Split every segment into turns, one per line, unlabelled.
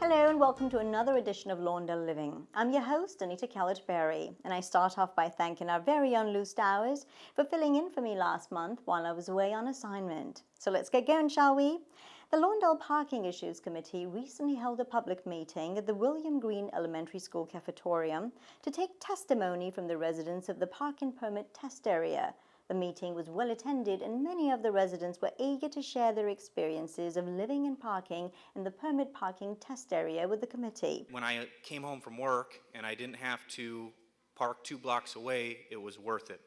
Hello and welcome to another edition of Lawndale Living. I'm your host, Anita Kellett-Berry, and I start off by thanking our very own Lou Stowers for filling in for me last month while I was away on assignment. So let's get going, shall we? The Lawndale Parking Issues Committee recently held a public meeting at the William Green Elementary School cafetorium to take testimony from the residents of the parking permit test area. The meeting was well attended and many of the residents were eager to share their experiences of living and parking in the permit parking test area with the committee.
When I came home from work and I didn't have to park 2 blocks away, it was worth it.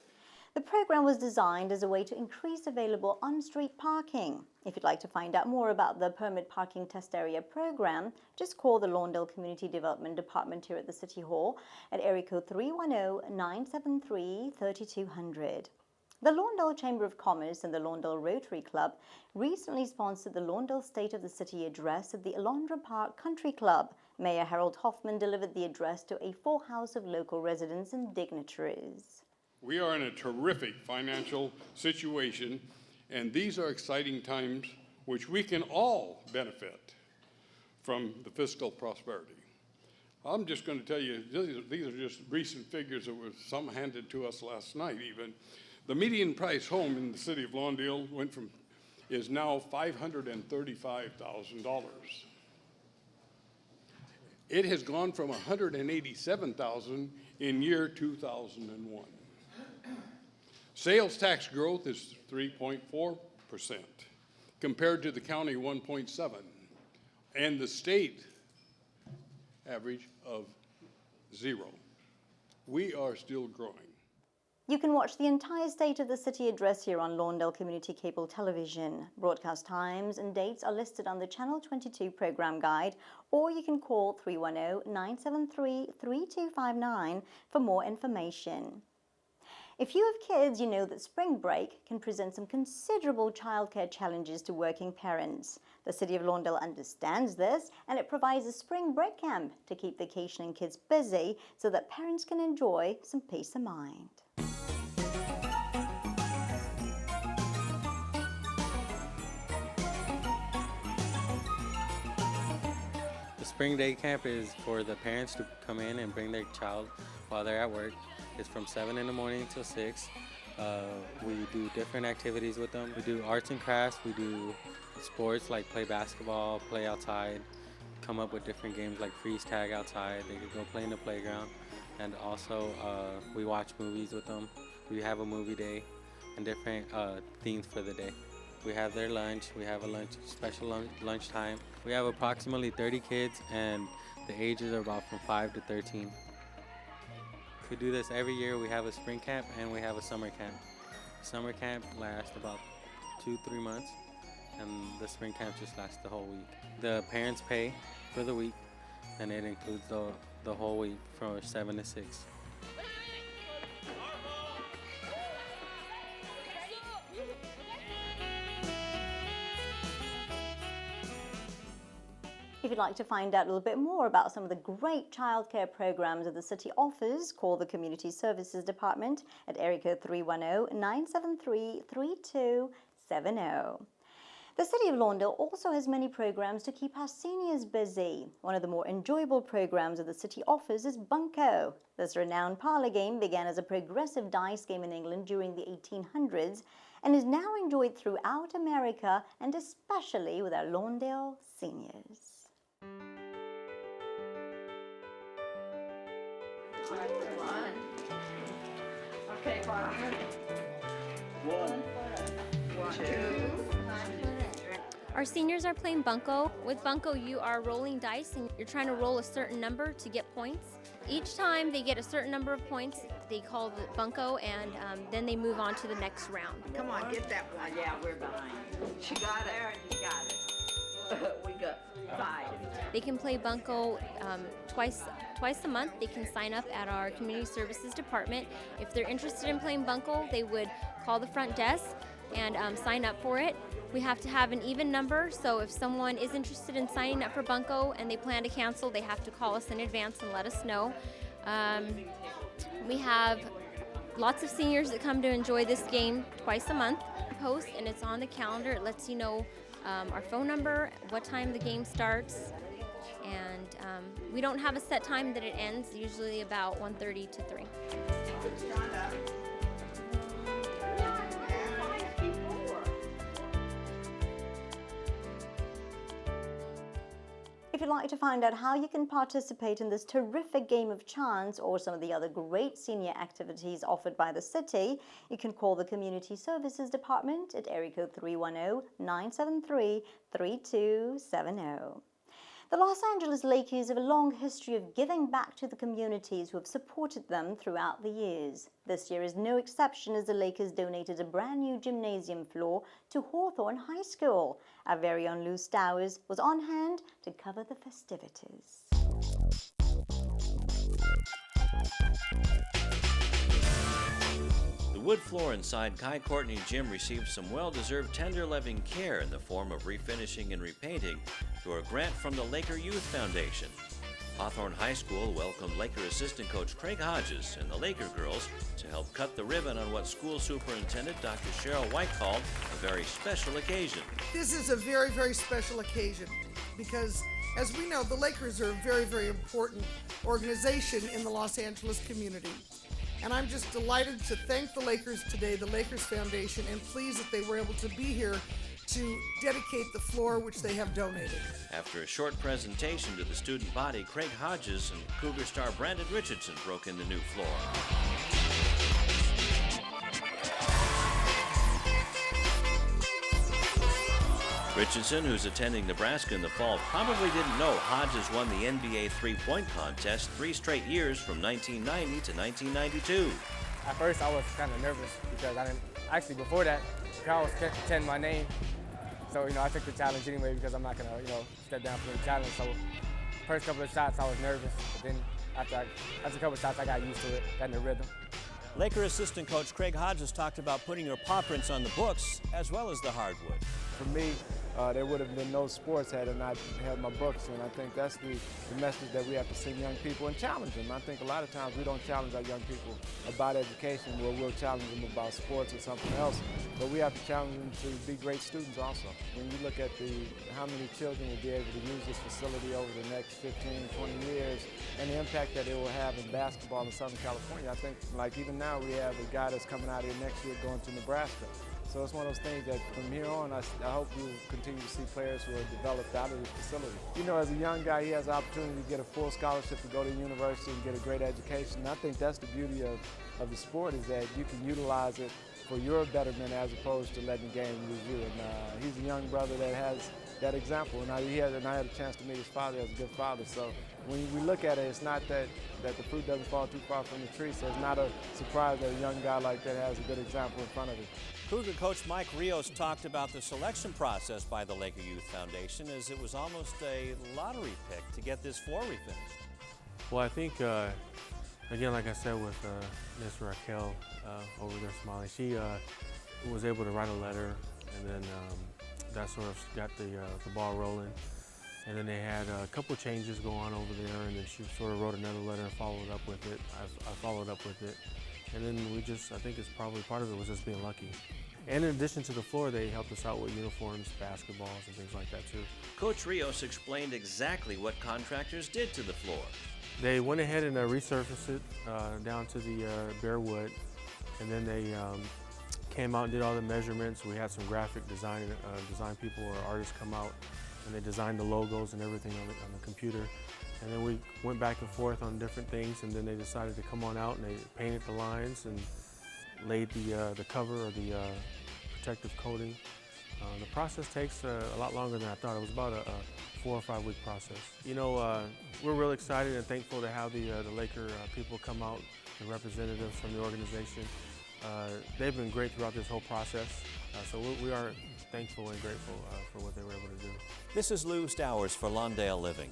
The program was designed as a way to increase available on-street parking. If you'd like to find out more about the permit parking test area program, just call the Lawndale Community Development Department here at the City Hall at area code 310-973-3200. The Lawndale Chamber of Commerce and the Lawndale Rotary Club recently sponsored the Lawndale State of the City address at the Alondra Park Country Club. Mayor Harold Hoffman delivered the address to a full house of local residents and dignitaries.
We are in a terrific financial situation, and these are exciting times which we can all benefit from the fiscal prosperity. I'm just going to tell you, these are just recent figures that were some handed to us last night even. The median price home in the city of Lawndale is now $535,000. It has gone from $187,000 in year 2001. Sales tax growth is 3.4% compared to the county 1.7% and the state average of 0. We are still growing.
You can watch the entire State of the City address here on Lawndale Community Cable Television. Broadcast times and dates are listed on the Channel 22 program guide, or you can call 310-973-3259 for more information. If you have kids, you know that spring break can present some considerable childcare challenges to working parents. The City of Lawndale understands this, and it provides a spring break camp to keep vacationing kids busy so that parents can enjoy some peace of mind.
The Spring Day Camp is for the parents to come in and bring their child while they're at work. It's from 7 in the morning till 6. We do different activities with them. We do arts and crafts. We do sports like play basketball, play outside, come up with different games like freeze tag outside. They could go play in the playground. And also we watch movies with them. We have a movie day and different themes for the day. We have their lunch. We have a special lunchtime. We have approximately 30 kids, and the ages are about from 5 to 13. We do this every year. We have a spring camp and we have a summer camp. Summer camp lasts about 2-3 months, and the spring camp just lasts the whole week. The parents pay for the week, and it includes the whole week from 7 to 6.
If you'd like to find out a little bit more about some of the great childcare programs that the city offers, call the Community Services Department at area code 310-973-3270. The City of Lawndale also has many programs to keep our seniors busy. One of the more enjoyable programs that the city offers is Bunko. This renowned parlor game began as a progressive dice game in England during the 1800s and is now enjoyed throughout America and especially with our Lawndale seniors.
Okay, 1, 2.
Our seniors are playing Bunko. With Bunko, you are rolling dice and you're trying to roll a certain number to get points. Each time they get a certain number of points, they call it Bunko, and then they move on to the next round.
Come on, get that one. Yeah, we're behind. She got it. You got it. We got 5.
They can play Bunko twice a month. They can sign up at our Community Services Department. If they're interested in playing Bunko, they would call the front desk and sign up for it. We have to have an even number, so if someone is interested in signing up for Bunko and they plan to cancel, they have to call us in advance and let us know. We have lots of seniors that come to enjoy this game twice a month. Post, and it's on the calendar. It lets you know our phone number, what time the game starts, And we don't have a set time that it ends, usually about 1:30 to 3.
If you'd like to find out how you can participate in this terrific game of chance or some of the other great senior activities offered by the city, you can call the Community Services Department at area code 310-973-3270. The Los Angeles Lakers have a long history of giving back to the communities who have supported them throughout the years. This year is no exception as the Lakers donated a brand new gymnasium floor to Hawthorne High School. Our very own Lou Stowers was on hand to cover the festivities.
The wood floor inside Kai Courtney Gym received some well-deserved tender loving care in the form of refinishing and repainting through a grant from the Laker Youth Foundation. Hawthorne High School welcomed Laker assistant coach Craig Hodges and the Laker girls to help cut the ribbon on what school superintendent Dr. Cheryl White called a very special occasion.
This is a very, very special occasion because, as we know, the Lakers are a very, very important organization in the Los Angeles community. And I'm just delighted to thank the Lakers today, the Lakers Foundation, and pleased that they were able to be here to dedicate the floor which they have donated.
After a short presentation to the student body, Craig Hodges and Cougar star Brandon Richardson broke in the new floor. Richardson, who's attending Nebraska in the fall, probably didn't know Hodges won the NBA three-point contest 3 straight years from 1990 to 1992.
At first, I was kind of nervous because I didn't. Actually, before that, the crowd was chanting my name. So, I took the challenge anyway because I'm not going to, step down from the challenge. So, first couple of shots, I was nervous. But then after a couple of shots, I got used to it, got in the rhythm.
Laker assistant coach Craig Hodges talked about putting your paw prints on the books as well as the hardwood.
For me, there would have been no sports had I not had my books, and I think that's the message that we have to send young people and challenge them. I think a lot of times we don't challenge our young people about education, where we'll challenge them about sports or something else, but we have to challenge them to be great students also. When you look at how many children will be able to use this facility over the next 15, 20 years, and the impact that it will have in basketball in Southern California, I think, like even now we have a guy that's coming out here next year going to Nebraska. So it's one of those things that from here on, I hope we will continue to see players who are developed out of this facility. As a young guy, he has the opportunity to get a full scholarship to go to university and get a great education. And I think that's the beauty of the sport, is that you can utilize it for your betterment as opposed to letting the game use you. And he's a young brother that has that example. And I had a chance to meet his father as a good father. So when we look at it, it's not that the fruit doesn't fall too far from the tree. So it's not a surprise that a young guy like that has a good example in front of him.
Cougar coach Mike Rios talked about the selection process by the Laker Youth Foundation, as it was almost a lottery pick to get this floor refinished.
Well, I think, again, like I said with Miss Raquel over there smiling, she was able to write a letter, and then that sort of got the ball rolling. And then they had a couple changes go on over there, and then she sort of wrote another letter and followed up with it. I followed up with it. And then I think it's probably part of it was just being lucky. And in addition to the floor, they helped us out with uniforms, basketballs, and things like that too.
Coach Rios explained exactly what contractors did to the floor.
They went ahead and resurfaced it down to the bare wood, and then they came out and did all the measurements. We had some graphic design people or artists come out, and they designed the logos and everything on the computer. And then we went back and forth on different things, and then they decided to come on out and they painted the lines and laid the cover or the protective coating. The process takes a lot longer than I thought. It was about a 4 or 5 week process. We're real excited and thankful to have the Laker people come out, the representatives from the organization. They've been great throughout this whole process, so we are thankful and grateful for what they were able to do.
This is Lou Stowers for Lawndale Living.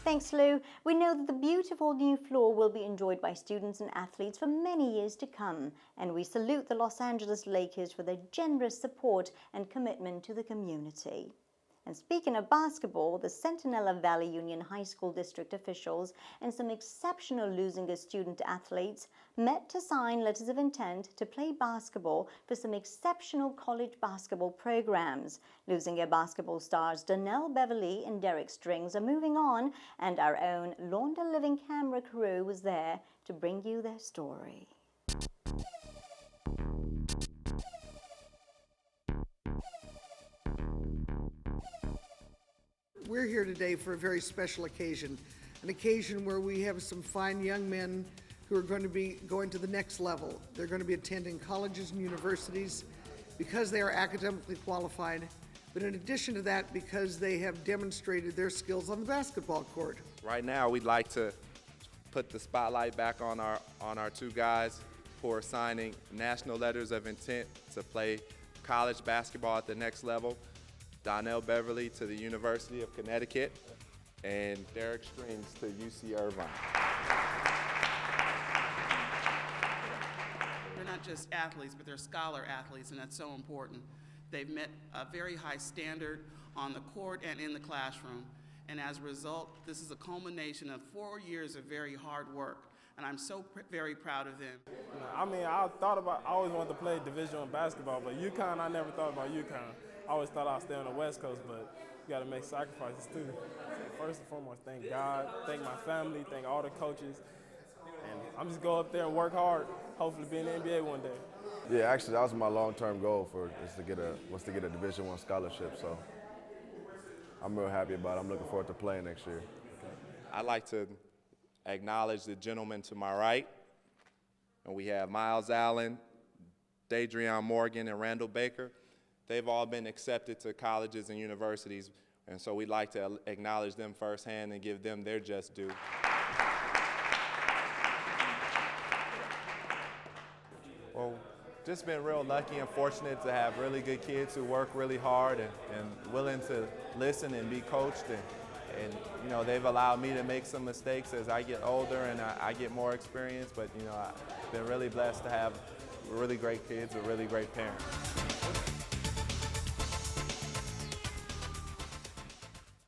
Thanks, Lou. We know that the beautiful new floor will be enjoyed by students and athletes for many years to come, and we salute the Los Angeles Lakers for their generous support and commitment to the community. And speaking of basketball, the Centinela Valley Union High School district officials and some exceptional Lusinger student athletes met to sign letters of intent to play basketball for some exceptional college basketball programs. Lusinger basketball stars Donnell Beverly and Derek Strings are moving on, and our own Lawndale Living camera crew was there to bring you their story.
We're here today for a very special occasion, an occasion where we have some fine young men who are going to be going to the next level. They're going to be attending colleges and universities because they are academically qualified, but in addition to that, because they have demonstrated their skills on the basketball court.
Right now, we'd like to put the spotlight back on our two guys who are signing national letters of intent to play college basketball at the next level. Donnell Beverly to the University of Connecticut, and Derek Strings to UC Irvine.
They're not just athletes, but they're scholar athletes, and that's so important. They've met a very high standard on the court and in the classroom, and as a result, this is a culmination of 4 years of very hard work, and I'm so very proud of them.
I mean, I always wanted to play Division I basketball, but UConn, I never thought about UConn. I always thought I'd stay on the West Coast, but you gotta make sacrifices too. So first and foremost, thank God, thank my family, thank all the coaches, and I'm just go up there and work hard, hopefully be in the NBA one day.
Yeah, actually that was my long-term goal was to get a Division I scholarship, so I'm real happy about it. I'm looking forward to playing next year.
I'd like to acknowledge the gentleman to my right, and we have Miles Allen, Dadrion Morgan, and Randall Baker. They've all been accepted to colleges and universities, and so we'd like to acknowledge them firsthand and give them their just due. Well, just been real lucky and fortunate to have really good kids who work really hard and willing to listen and be coached, and you know, they've allowed me to make some mistakes as I get older and I get more experience, but you know, I've been really blessed to have really great kids with really great parents.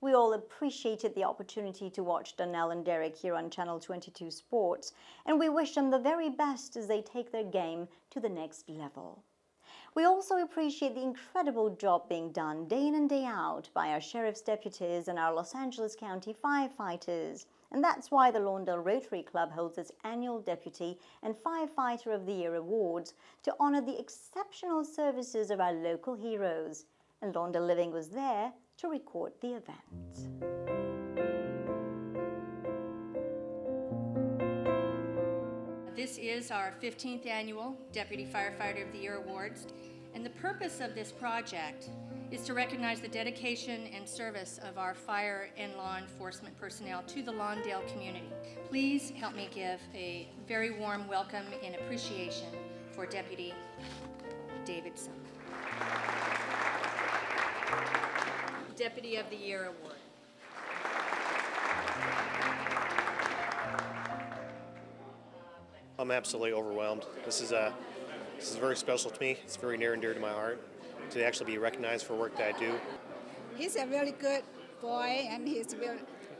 We all appreciated the opportunity to watch Donnell and Derek here on Channel 22 Sports, and we wish them the very best as they take their game to the next level. We also appreciate the incredible job being done day in and day out by our sheriff's deputies and our Los Angeles County firefighters. And that's why the Lawndale Rotary Club holds its annual Deputy and Firefighter of the Year awards to honor the exceptional services of our local heroes. And Lawndale Living was there to record the event.
This is our 15th annual Deputy Firefighter of the Year Awards, and the purpose of this project is to recognize the dedication and service of our fire and law enforcement personnel to the Lawndale community. Please help me give a very warm welcome and appreciation for Deputy David Summer. Deputy of the Year Award.
I'm absolutely overwhelmed. This is very special to me. It's very near and dear to my heart to actually be recognized for work that I do.
He's a really good boy, and he's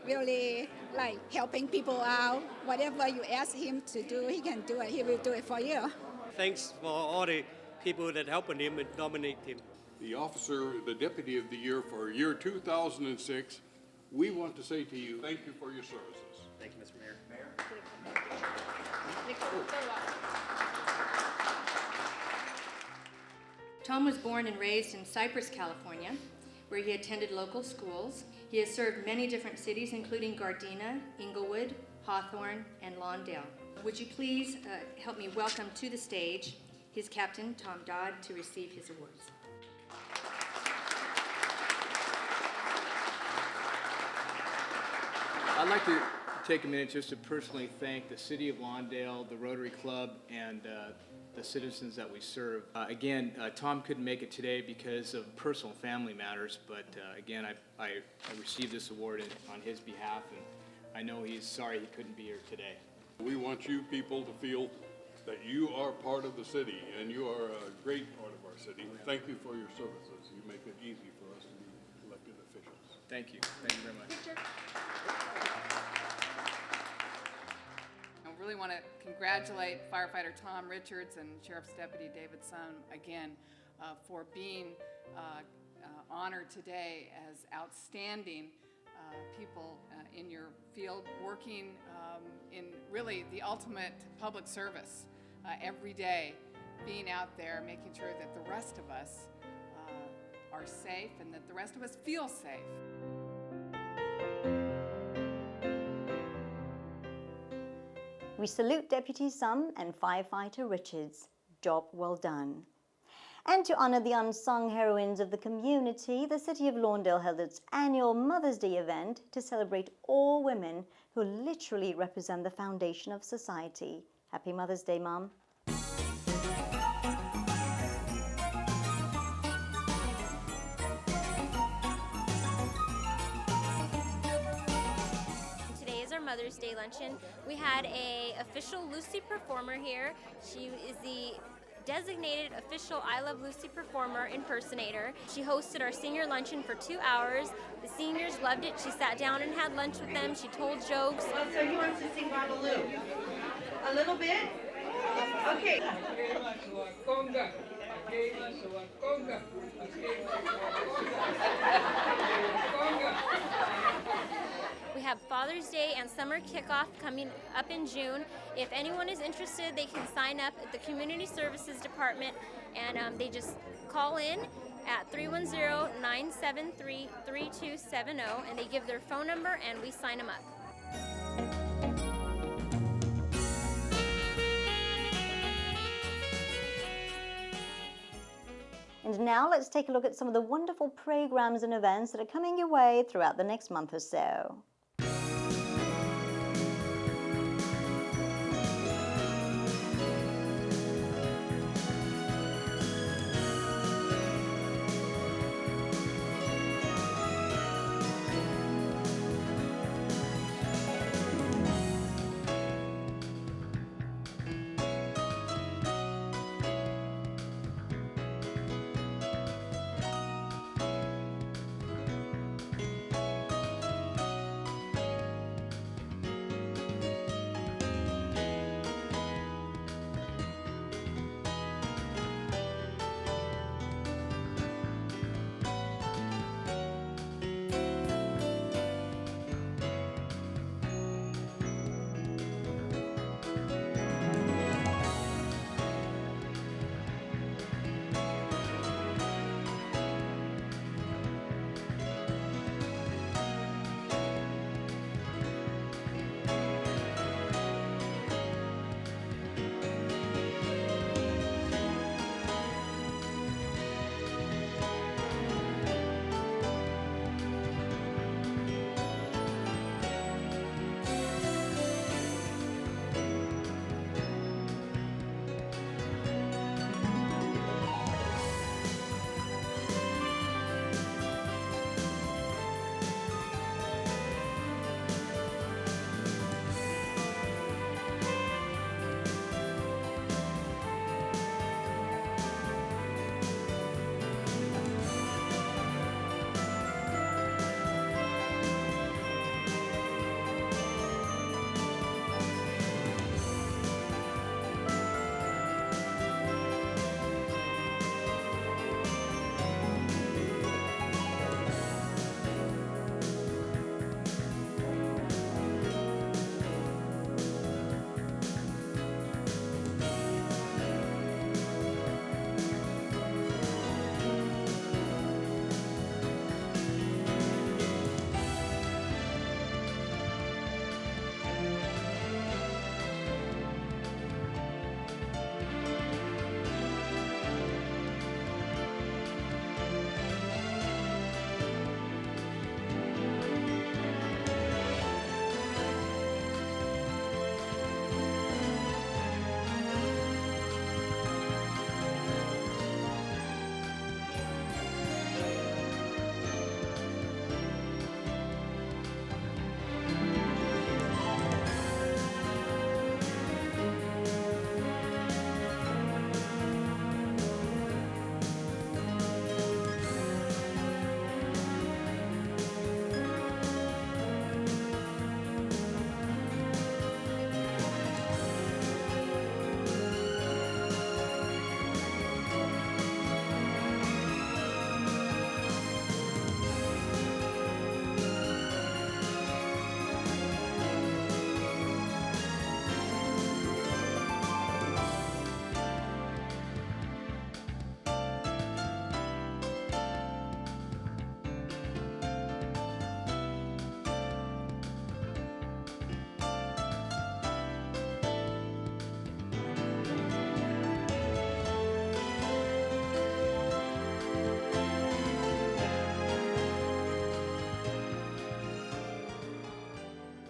really like helping people out. Whatever you ask him to do, he can do it. He will do it for you.
Thanks for all the people that helped him and nominate him.
The Deputy of the Year for year 2006, we want to say to you, thank you for your services.
Thank you, Mr. Mayor.
Tom was born and raised in Cypress, California, where he attended local schools. He has served many different cities, including Gardena, Inglewood, Hawthorne, and Lawndale. Would you please help me welcome to the stage his captain, Tom Dodd, to receive his awards.
I'd like to take a minute just to personally thank the City of Lawndale, the Rotary Club, and the citizens that we serve. Again, Tom couldn't make it today because of personal family matters, but again, I received this award on his behalf, and I know he's sorry he couldn't be here today.
We want you people to feel that you are part of the city, and you are a great part of our city. Thank you for your services. You make it easy for us to be elected officials.
Thank you. Thank you very much.
I really want to congratulate firefighter Tom Richards and Sheriff's Deputy David Sun again for being honored today as outstanding people in your field, working in really the ultimate public service every day, being out there, making sure that the rest of us are safe and that the rest of us feel safe.
We salute Deputy Sum and Firefighter Richards. Job well done. And to honor the unsung heroines of the community, the City of Lawndale held its annual Mother's Day event to celebrate all women who literally represent the foundation of society. Happy Mother's Day, Mom.
Mother's Day luncheon. We had a official Lucy performer here. She is the designated official I Love Lucy performer impersonator. She hosted our senior luncheon for 2 hours. The seniors loved it. She sat down and had lunch with them. She told jokes.
So he wants to sing Babaloo. A little bit? Okay.
We have Father's Day and summer kickoff coming up in June. If anyone is interested, they can sign up at the Community Services Department, and they just call in at 310-973-3270, and they give their phone number, and we sign them up.
And now let's take a look at some of the wonderful programs and events that are coming your way throughout the next month or so.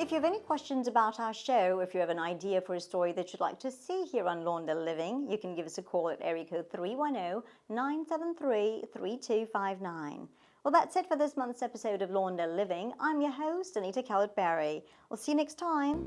If you have any questions about our show, if you have an idea for a story that you'd like to see here on Lawndale Living, you can give us a call at area code 310-973-3259. Well, that's it for this month's episode of Lawndale Living. I'm your host, Anita Callett-Berry. We'll see you next time.